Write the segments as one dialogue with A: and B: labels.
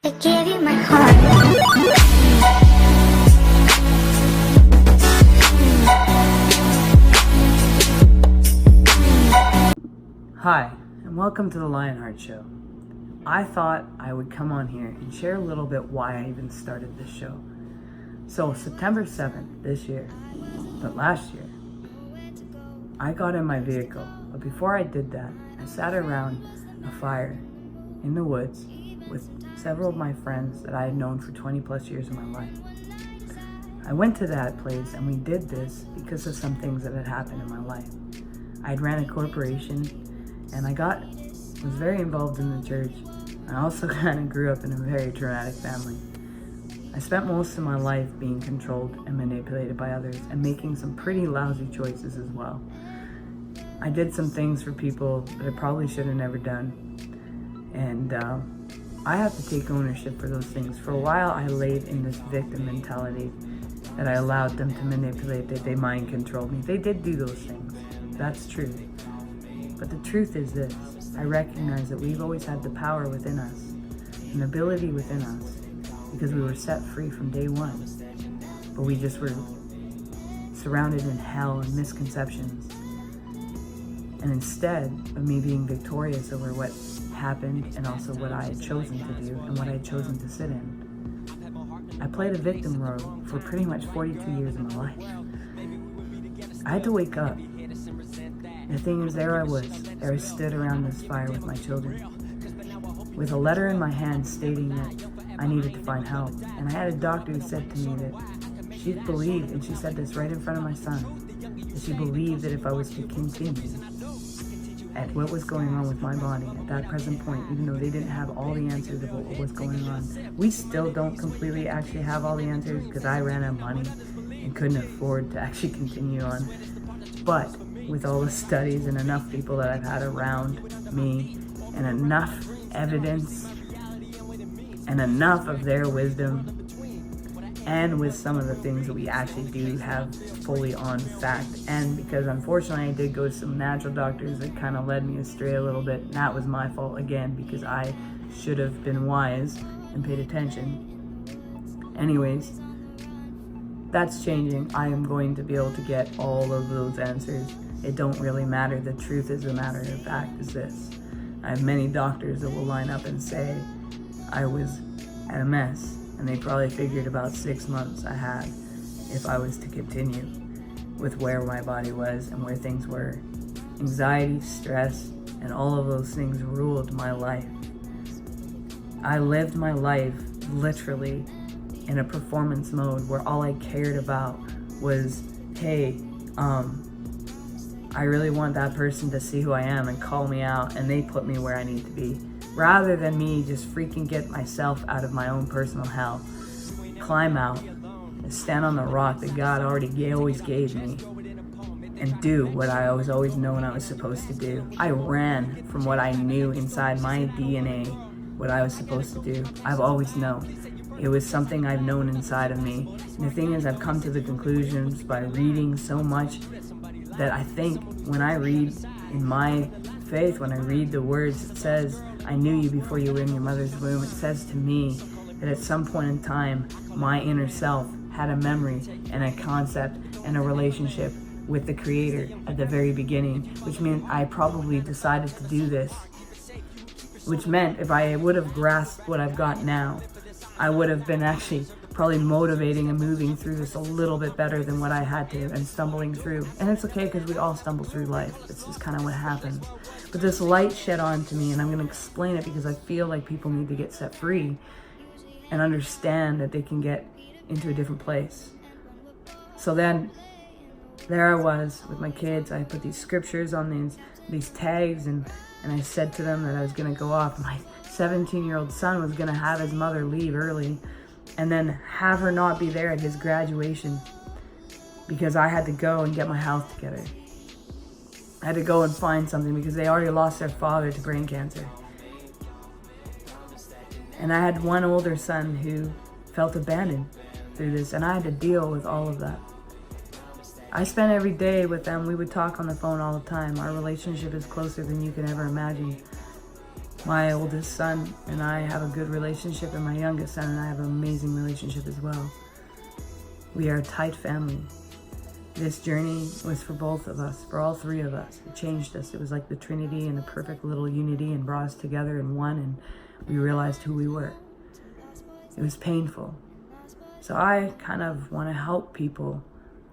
A: I gave you my heart.
B: Hi, and welcome to the Lionheart show. I thought I would come on here and share a little bit why I even started this show. So September 7th this year, but last year, I got in my vehicle, but before I did that, I sat around a fire in the woods with several of my friends that I had known for 20 plus years of my life. I went to that place and we did this because of some things that had happened in my life. I had ran a corporation and I was very involved in the church. I also kind of grew up in a very traumatic family. I spent most of my life being controlled and manipulated by others and making some pretty lousy choices as well. I did some things for people that I probably should have never done. And I have to take ownership for those things. For a while, I laid in this victim mentality that I allowed them to manipulate, that they mind controlled me. They did do those things. That's true. But the truth is this. I recognize that we've always had the power within us, an ability within us, because we were set free from day one. But we just were surrounded in hell and misconceptions. And instead of me being victorious over what happened and also what I had chosen to do and what I had chosen to sit in, I played a victim role for pretty much 42 years of my life. I had to wake up. The thing is, there I stood around this fire with my children, with a letter in my hand stating that I needed to find help. And I had a doctor who said to me that she believed, and she said this right in front of my son, that she believed that if I was to continue at what was going on with my body at that present point, even though they didn't have all the answers of what was going on. We still don't completely actually have all the answers because I ran out of money and couldn't afford to actually continue on. But with all the studies and enough people that I've had around me and enough evidence and enough of their wisdom, and with some of the things that we actually do have fully on fact, and because unfortunately I did go to some natural doctors that kind of led me astray a little bit, and that was my fault again because I should have been wise and paid attention. Anyways, that's changing. I am going to be able to get all of those answers. It don't really matter. The truth is, the matter of fact is this. I have many doctors that will line up and say I was at a mess, and they probably figured about 6 months I had if I was to continue with where my body was and where things were. Anxiety, stress, and all of those things ruled my life. I lived my life literally in a performance mode where all I cared about was, hey, I really want that person to see who I am and call me out, and they put me where I need to be. Rather than me just freaking get myself out of my own personal hell, climb out, and stand on the rock that God always gave me, and do what I was always known I was supposed to do. I ran from what I knew inside my DNA, what I was supposed to do. I've always known. It was something I've known inside of me. And the thing is, I've come to the conclusions by reading so much that I think when I read in my faith, when I read the words, it says, I knew you before you were in your mother's womb. It says to me that at some point in time, my inner self had a memory and a concept and a relationship with the Creator at the very beginning, which meant I probably decided to do this, which meant if I would have grasped what I've got now, I would have been actually probably motivating and moving through this a little bit better than what I had to, and stumbling through. And it's okay because we all stumble through life. It's just kind of what happens. But this light shed on to me, and I'm going to explain it because I feel like people need to get set free and understand that they can get into a different place. So then there I was with my kids. I put these scriptures on these tags, and I said to them that I was going to go off. My 17-year-old son was going to have his mother leave early and then have her not be there at his graduation because I had to go and get my house together. I had to go and find something because they already lost their father to brain cancer. And I had one older son who felt abandoned through this, and I had to deal with all of that. I spent every day with them. We would talk on the phone all the time. Our relationship is closer than you can ever imagine. My oldest son and I have a good relationship, and my youngest son and I have an amazing relationship as well. We are a tight family. This journey was for both of us, for all three of us. It changed us. It was like the Trinity in a perfect little unity and brought us together in one, and we realized who we were. It was painful. So I kind of want to help people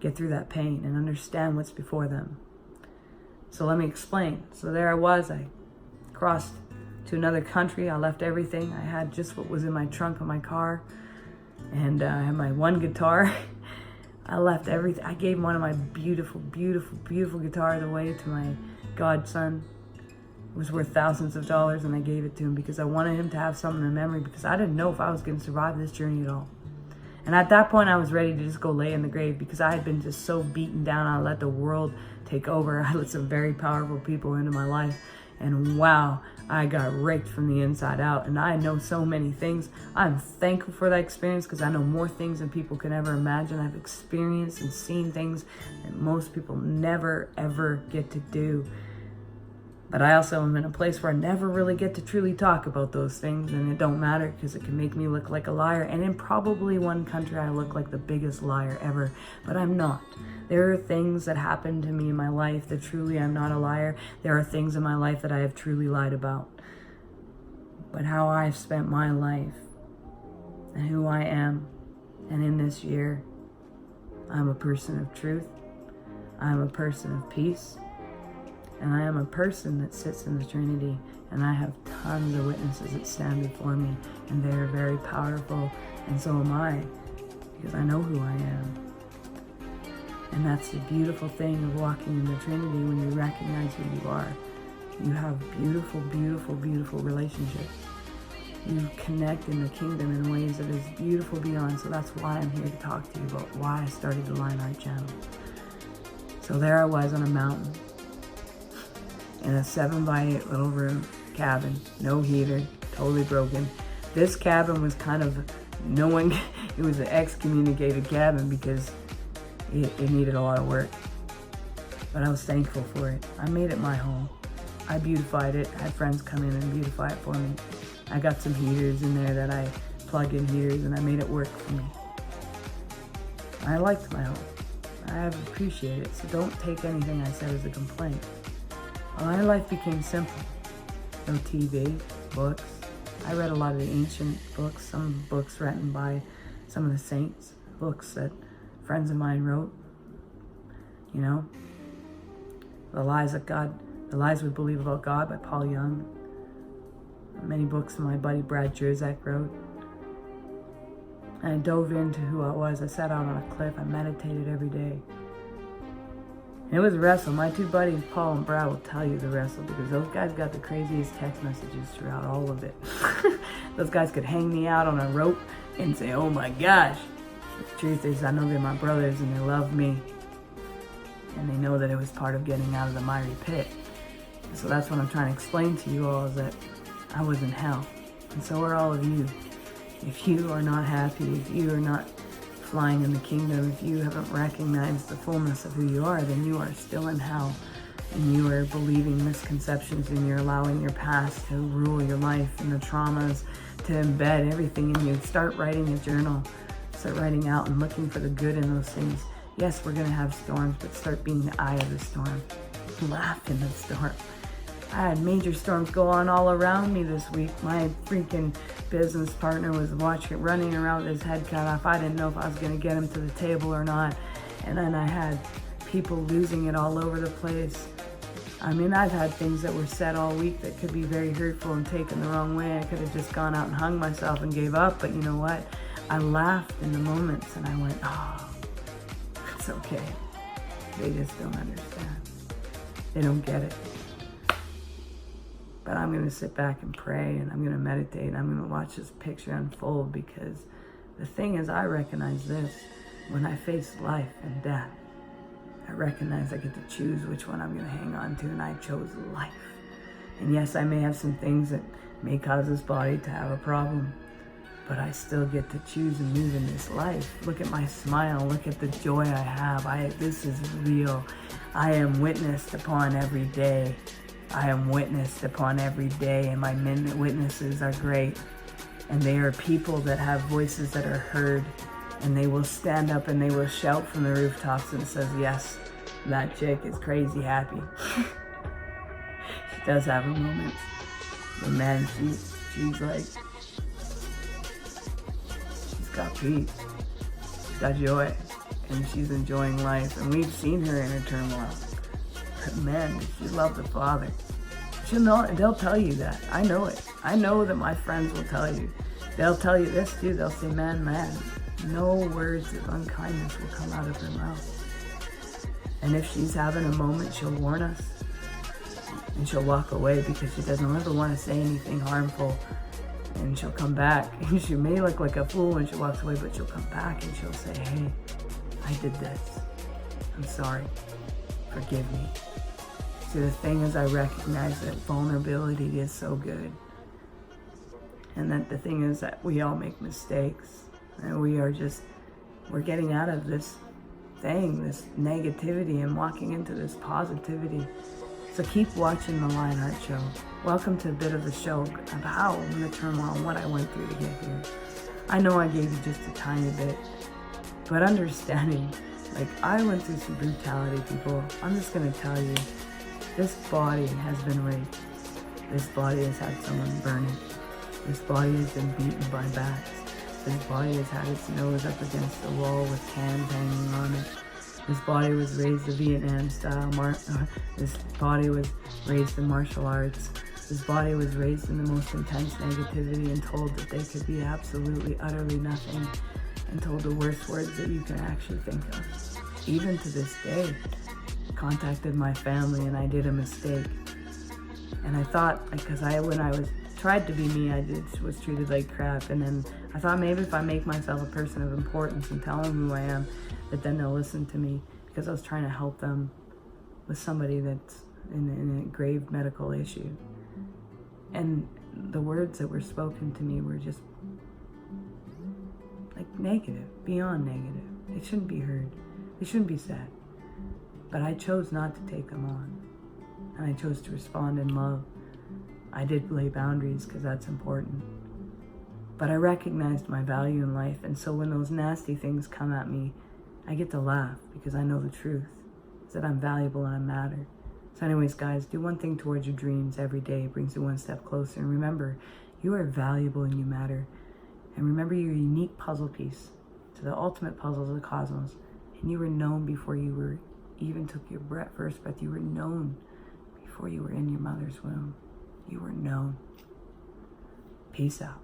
B: get through that pain and understand what's before them. So let me explain. So there I was. I crossed to another country. I left everything. I had just what was in my trunk of my car, and I had my one guitar. I left everything. I gave one of my beautiful, beautiful, beautiful guitars away to my godson. It was worth thousands of dollars, and I gave it to him because I wanted him to have something in memory, because I didn't know if I was going to survive this journey at all. And at that point, I was ready to just go lay in the grave, because I had been just so beaten down. I let the world take over. I let some very powerful people into my life. And wow, I got raked from the inside out. And I know so many things. I'm thankful for that experience, because I know more things than people can ever imagine. I've experienced and seen things that most people never, ever get to do. But I also am in a place where I never really get to truly talk about those things, and it don't matter, because it can make me look like a liar. And in probably one country, I look like the biggest liar ever, but I'm not. There are things that happened to me in my life that truly I'm not a liar. There are things in my life that I have truly lied about. But how I've spent my life and who I am, and in this year, I'm a person of truth. I'm a person of peace. And I am a person that sits in the Trinity, and I have tons of witnesses that stand before me, and they are very powerful, and so am I, because I know who I am. And that's the beautiful thing of walking in the Trinity. When you recognize who you are, you have beautiful, beautiful, beautiful relationships. You connect in the kingdom in ways that is beautiful beyond. So that's why I'm here to talk to you about why I started the Lionheart channel. So there I was on a mountain, in a 7x8 little room cabin, no heater, totally broken. This cabin was kind of it was an excommunicated cabin because it needed a lot of work. But I was thankful for it. I made it my home. I beautified it. I had friends come in and beautify it for me. I got some heaters in there that I plug in heaters, and I made it work for me. I liked my home. I have appreciated it, so don't take anything I said as a complaint. My life became simple. No TV, books. I read a lot of the ancient books, some books written by some of the saints, books that friends of mine wrote. You know, The Lies We Believe About God by Paul Young. Many books my buddy Brad Jerzak wrote. And I dove into who I was. I sat out on a cliff. I meditated every day. And it was a wrestle. My two buddies, Paul and Brad, will tell you the wrestle, because those guys got the craziest text messages throughout all of it. Those guys could hang me out on a rope and say, oh my gosh. The truth is, I know they're my brothers and they love me. And they know that it was part of getting out of the miry pit. So that's what I'm trying to explain to you all, is that I was in hell. And so are all of you. If you are not happy, if you are not flying in the kingdom, if you haven't recognized the fullness of who you are, then you are still in hell, and you are believing misconceptions, and you're allowing your past to rule your life, and the traumas to embed everything in you. Start writing a journal. Start writing out and looking for the good in those things. Yes, we're going to have storms, but start being the eye of the storm. Laugh in the storm. I had major storms go on all around me this week. My freaking business partner was running around with his head cut off. I didn't know if I was going to get him to the table or not. And then I had people losing it all over the place. I mean, I've had things that were said all week that could be very hurtful and taken the wrong way. I could have just gone out and hung myself and gave up. But you know what? I laughed in the moments, and I went, oh, it's okay. They just don't understand. They don't get it. But I'm going to sit back and pray, and I'm going to meditate, and I'm going to watch this picture unfold, because the thing is, I recognize this. When I face life and death, I recognize I get to choose which one I'm going to hang on to, and I chose life. And yes, I may have some things that may cause this body to have a problem, but I still get to choose and move in this life. Look at my smile. Look at the joy I have. This is real. I am witnessed upon every day. I am witnessed upon every day, and my witnesses are great. And they are people that have voices that are heard, and they will stand up and they will shout from the rooftops and says, yes, that chick is crazy happy. She does have her moments. But man, she's like, she's got peace. She's got joy. And she's enjoying life. And we've seen her in her turmoil. But man, does she love the Father. She'll know, and they'll tell you that. I know it. I know that my friends will tell you. They'll tell you this too. They'll say, man, no words of unkindness will come out of her mouth. And if she's having a moment, she'll warn us. And she'll walk away because she doesn't ever want to say anything harmful. And she'll come back. And she may look like a fool when she walks away, but she'll come back and she'll say, hey, I did this. I'm sorry. Forgive me. See, the thing is, I recognize that vulnerability is so good. And that the thing is that we all make mistakes. And we're getting out of this thing, this negativity, and walking into this positivity. So keep watching the Lionheart Show. Welcome to a bit of the show of how in the turmoil and what I went through to get here. I know I gave you just a tiny bit, but understanding, like, I went through some brutality, people. I'm just gonna tell you, this body has been raped. This body has had someone burn it. This body has been beaten by bats. This body has had its nose up against the wall with cans hanging on it. This body was raised the Vietnam style. This body was raised in martial arts. This body was raised in the most intense negativity and told that they could be absolutely, utterly nothing, and told the worst words that you can actually think of. Even to this day, contacted my family and I did a mistake. And I thought, because when I tried to be me, I was treated like crap. And then I thought maybe if I make myself a person of importance and tell them who I am, that then they'll listen to me, because I was trying to help them with somebody that's in a grave medical issue. And the words that were spoken to me were just like negative, beyond negative. They shouldn't be heard. They shouldn't be said. But I chose not to take them on. And I chose to respond in love. I did lay boundaries because that's important. But I recognized my value in life. And so when those nasty things come at me, I get to laugh because I know the truth. Is that I'm valuable and I matter. So anyways, guys, do one thing towards your dreams every day. It brings you one step closer. And remember, you are valuable and you matter. And remember, you're a unique puzzle piece to the ultimate puzzle of the cosmos. And you were known before you even took your first breath. You were known before you were in your mother's womb. You were known. Peace out.